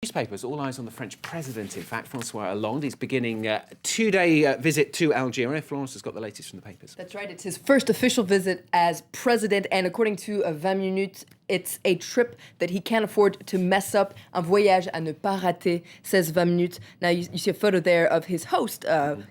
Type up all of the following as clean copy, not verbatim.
Newspapers, all eyes on the French president, in fact, François Hollande. He's beginning a two-day visit to Algeria. Florence has got the latest from the papers. That's right. It's his first official visit as president, and according to 20 Minutes, it's a trip that he can't afford to mess up. Un voyage à ne pas rater, says 20 Minutes. Now, you see a photo there of his host,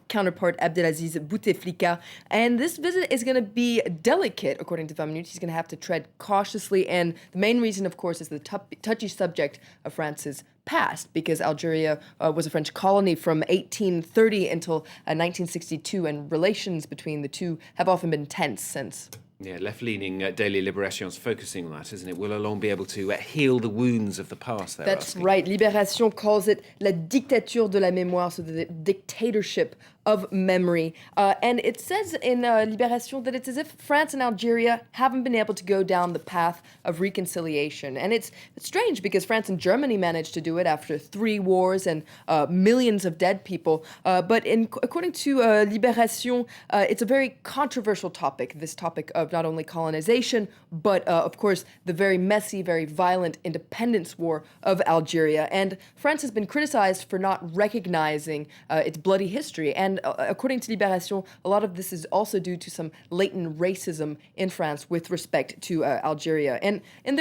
counterpart Abdelaziz Bouteflika. And this visit is going to be delicate, according to 20 Minutes. He's going to have to tread cautiously. And the main reason, of course, is the touchy subject of France's past, because Algeria was a French colony from 1830 until 1962, and relations between the two have often been tense since. Yeah, left-leaning Daily Libération's focusing on that, isn't it? Will Hollande be able to heal the wounds of the past? That's right. Libération calls it la dictature de la mémoire, so the dictatorship of memory. And it says in Libération that it's as if France and Algeria haven't been able to go down the path of reconciliation. And it's strange because France and Germany managed to do it after 3 wars and millions of dead people. But according to Libération, it's a very controversial topic, this topic of not only colonization, but of course, the very messy, very violent independence war of Algeria. And France has been criticized for not recognizing its bloody history. And according to Libération, a lot of this is also due to some latent racism in France with respect to Algeria. And in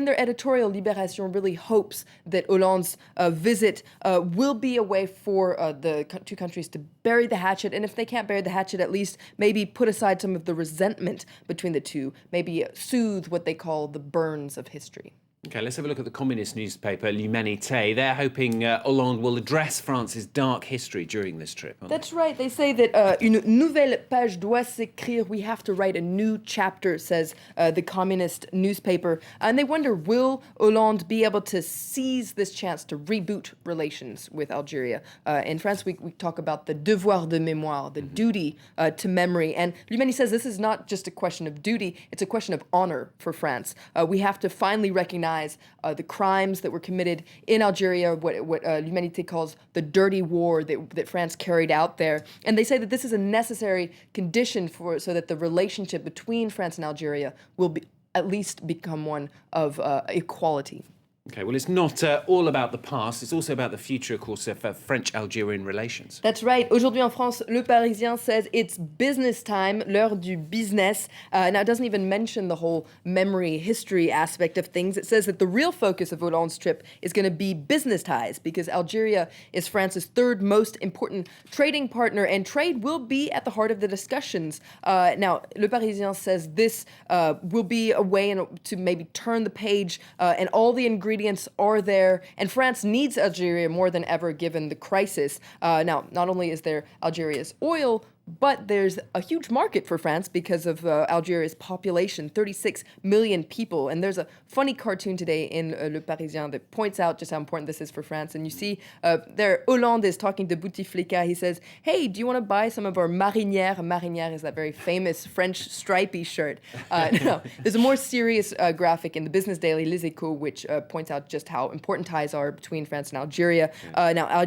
their editorial, Libération really hopes that Hollande's visit will be a way for the two countries to bury the hatchet. And if they can't bury the hatchet, at least maybe put aside some of the resentment between the two, maybe soothe what they call the burns of history. OK, let's have a look at the communist newspaper L'Humanité. They're hoping Hollande will address France's dark history during this trip. That's right. They say that une nouvelle page doit s'écrire. We have to write a new chapter, says the communist newspaper. And they wonder, will Hollande be able to seize this chance to reboot relations with Algeria? In France, we talk about the devoir de mémoire, the duty to memory. And L'Humanité says this is not just a question of duty, it's a question of honor for France. We have to finally recognize the crimes that were committed in Algeria, what L'Humanité calls the dirty war that France carried out there. And they say that this is a necessary condition so that the relationship between France and Algeria will at least become one of equality. OK, well, it's not all about the past. It's also about the future, of course, of French-Algerian relations. That's right. Aujourd'hui en France, Le Parisien says it's business time, l'heure du business. Now, it doesn't even mention the whole memory, history aspect of things. It says that the real focus of Hollande's trip is going to be business ties, because Algeria is France's 3rd most important trading partner, and trade will be at the heart of the discussions. Now, Le Parisien says this will be a way to maybe turn the page, and all the ingredients are there, and France needs Algeria more than ever given the crisis. Now, not only is there Algeria's oil, but there's a huge market for France because of Algeria's population, 36 million people. And there's a funny cartoon today in Le Parisien that points out just how important this is for France. And you see there, Hollande is talking to Bouteflika. He says, hey, do you want to buy some of our marinière? Marinière is that very famous French stripy shirt. No, there's a more serious graphic in the business daily Les Echos, which points out just how important ties are between France and Algeria. Now,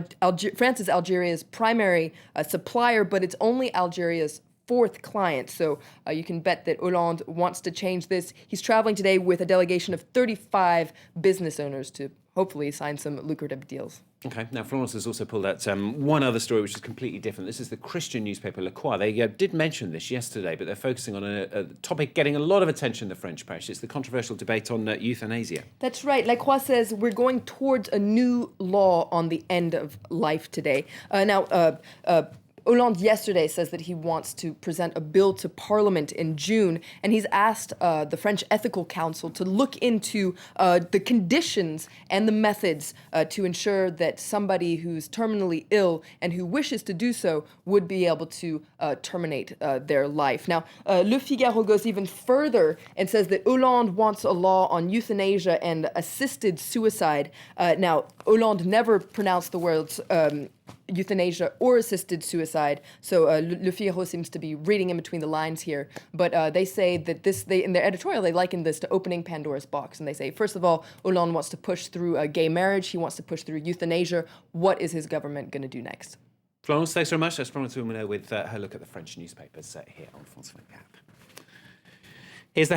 France is Algeria's primary supplier, but it's only Algeria's 4th client. So you can bet that Hollande wants to change this. He's traveling today with a delegation of 35 business owners to hopefully sign some lucrative deals. OK, now Florence has also pulled out one other story which is completely different. This is the Christian newspaper Le Croix. They did mention this yesterday, but they're focusing on a topic getting a lot of attention in the French press. It's the controversial debate on euthanasia. That's right. Le Croix says we're going towards a new law on the end of life today. Hollande yesterday says that he wants to present a bill to Parliament in June, and he's asked the French Ethical Council to look into the conditions and the methods to ensure that somebody who's terminally ill and who wishes to do so would be able to terminate their life. Now, Le Figaro goes even further and says that Hollande wants a law on euthanasia and assisted suicide. Now, Hollande never pronounced the words euthanasia or assisted suicide. So Le Figaro seems to be reading in between the lines here. But they say that in their editorial, they liken this to opening Pandora's box. And they say, first of all, Hollande wants to push through gay marriage. He wants to push through euthanasia. What is his government going to do next? Florence, thanks very much. That's Florence with her look at the French newspapers here on France 24. Here's the